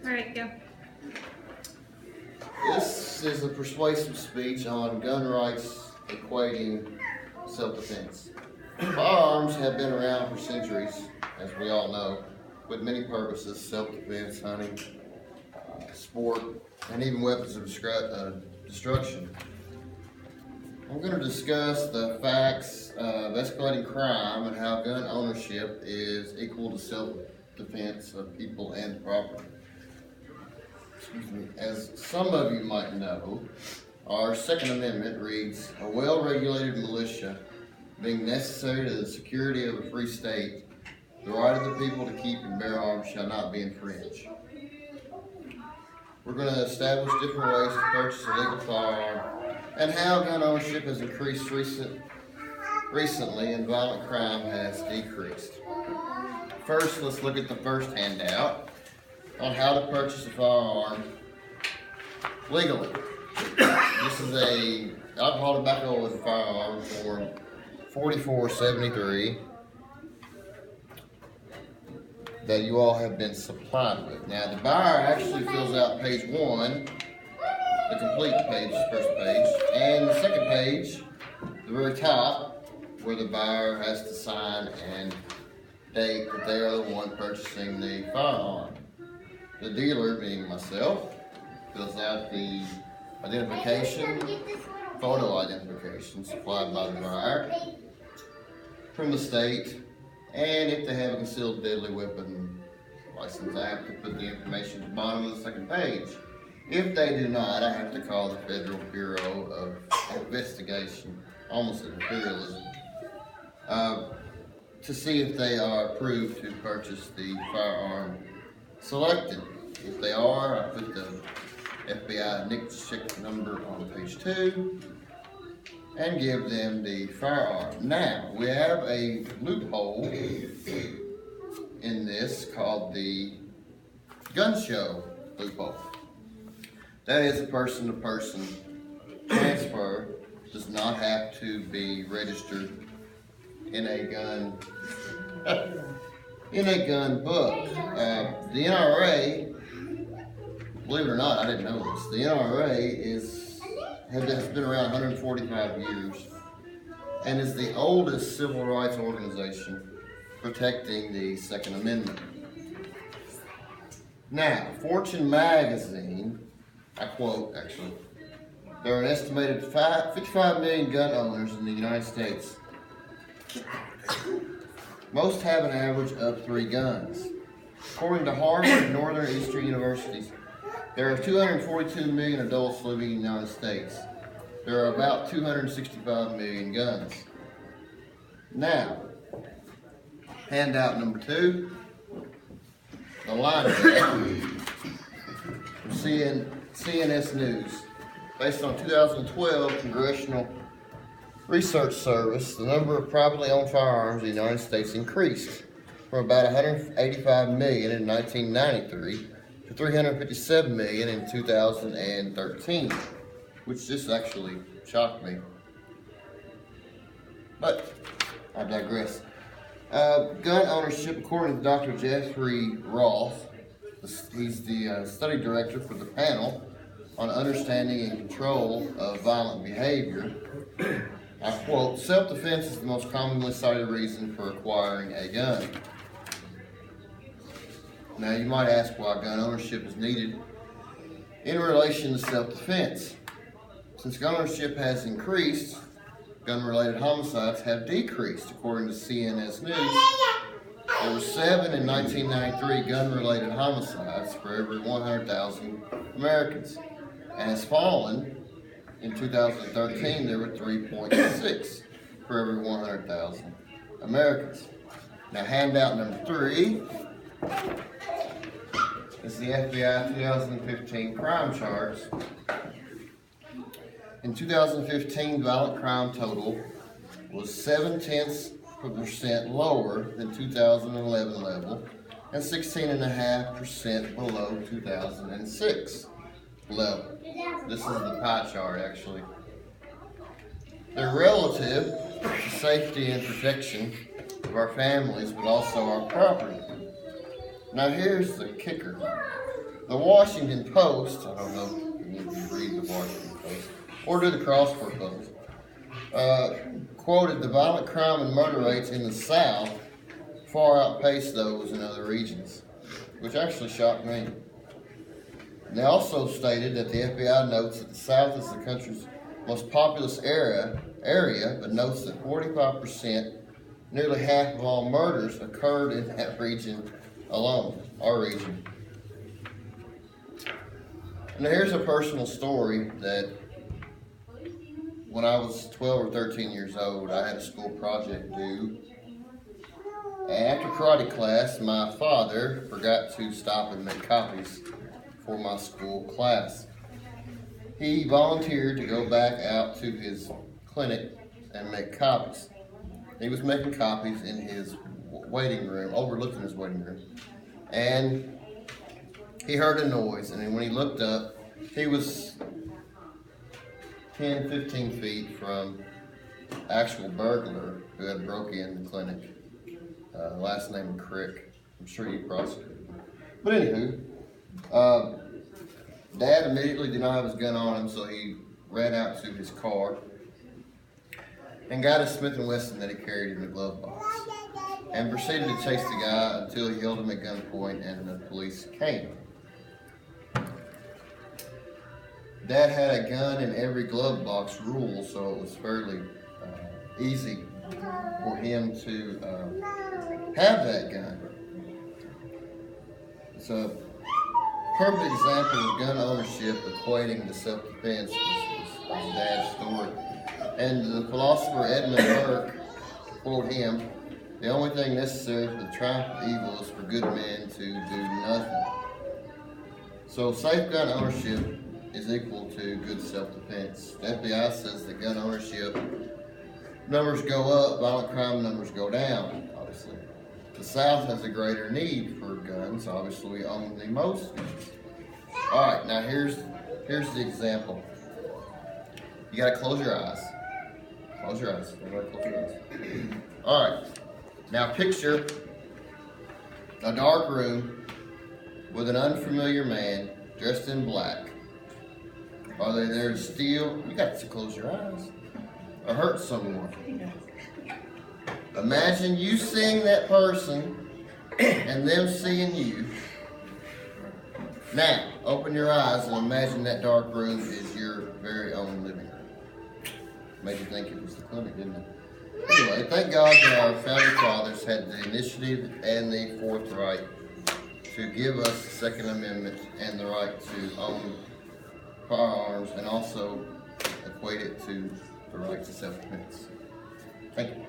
All right, go. This is a persuasive speech on gun rights equating self-defense. Firearms have been around for centuries, as we all know, with many purposes: self-defense, hunting, sport, and even weapons of destruction. I'm going to discuss the facts of escalating crime and how gun ownership is equal to self-defense of people and property. Excuse me. As some of you might know, our Second Amendment reads, "A well-regulated militia being necessary to the security of a free state, the right of the people to keep and bear arms shall not be infringed." We're going to establish different ways to purchase a legal firearm and how gun ownership has increased recently and violent crime has decreased. First, let's look at the first handout on how to purchase a firearm legally. This is a alcohol, tobacco, and firearm form 4473 that you all have been supplied with. Now, the buyer actually fills out page 1, the complete page, first page, and the second page, the very top, where the buyer has to sign and date that they are the one purchasing the firearm. The dealer, being myself, fills out the identification, photo identification supplied by the buyer from the state, and if they have a concealed deadly weapon license, I have to put the information at the bottom of the second page. If they do not, I have to call the Federal Bureau of Investigation, almost imperialism, to see if they are approved to purchase the firearm selected. If they are, I put the FBI NICS check number on page 2 and give them the firearm. Now, we have a loophole in this called the gun show loophole. That is, a person-to-person transfer does not have to be registered in a gun book. The NRA, believe it or not, I didn't know this. The NRA has been around 145 years and is the oldest civil rights organization protecting the Second Amendment. Now, Fortune magazine, I quote actually, "There are an estimated 55 million gun owners in the United States. Most have an average of 3 guns. According to Harvard and Northeastern universities, there are 242 million adults living in the United States. There are about 265 million guns." Now, handout number 2, the line from CNS News. Based on 2012 Congressional Research Service, the number of privately owned firearms in the United States increased from about 185 million in 1993 to 357 million in 2013, which just actually shocked me. But I digress. Gun ownership, according to Dr. Jeffrey Roth, he's the study director for the panel on understanding and control of violent behavior. I quote, "Self-defense is the most commonly cited reason for acquiring a gun." Now, you might ask why gun ownership is needed in relation to self-defense. Since gun ownership has increased, gun-related homicides have decreased. According to CNS News, there were 7 in 1993 gun-related homicides for every 100,000 Americans, and has fallen. In 2013, there were 3.6 for every 100,000 Americans. Now, handout number 3 is the FBI 2015 crime charts. In 2015, violent crime total was 0.7% lower than 2011 level and 16.5% below 2006 level. This is the pie chart, actually. They're relative to safety and protection of our families, but also our property. Now here's the kicker. The Washington Post, I don't know if you read the Washington Post, or do the crossword puzzles, quoted the violent crime and murder rates in the South far outpace those in other regions, which actually shocked me. They also stated that the FBI notes that the South is the country's most populous area, but notes that 45%, nearly half of all murders, occurred in that region alone, our region. Now here's a personal story that when I was 12 or 13 years old, I had a school project due. After karate class, my father forgot to stop and make copies for my school class. He volunteered to go back out to his clinic and make copies. He was making copies in his waiting room, overlooking his waiting room. And he heard a noise, and when he looked up, he was 10, 15 feet from actual burglar who had broke in the clinic. Last name Crick. I'm sure you prosecuted him. But anywho, Dad immediately did not have his gun on him, so he ran out to his car and got a Smith & Wesson that he carried in the glove box and proceeded to chase the guy until he held him at gunpoint and the police came. Dad had a gun in every glove box rule, so it was fairly easy for him to have that gun. It's a perfect example of gun ownership equating to self-defense was Dad's story. And the philosopher Edmund Burke, to quote him, "The only thing necessary for the triumph of evil is for good men to do nothing." So safe gun ownership is equal to good self-defense. The FBI says that gun ownership numbers go up, violent crime numbers go down, obviously. The South has a greater need for guns. Obviously, we own the most guns. All right, now here's the example. You gotta close your eyes. Close your eyes. Everybody close your eyes. All right, now picture a dark room with an unfamiliar man dressed in black. Are they there to steal? You got to close your eyes. Or hurt someone. Imagine you seeing that person and them seeing you. Now, open your eyes and imagine that dark room is your very own living room. Made you think it was the clinic, didn't it? Anyway, thank God that our founding fathers had the initiative and the forthright to give us the Second Amendment and the right to own firearms and also equate it to the right to self-defense. Thank you.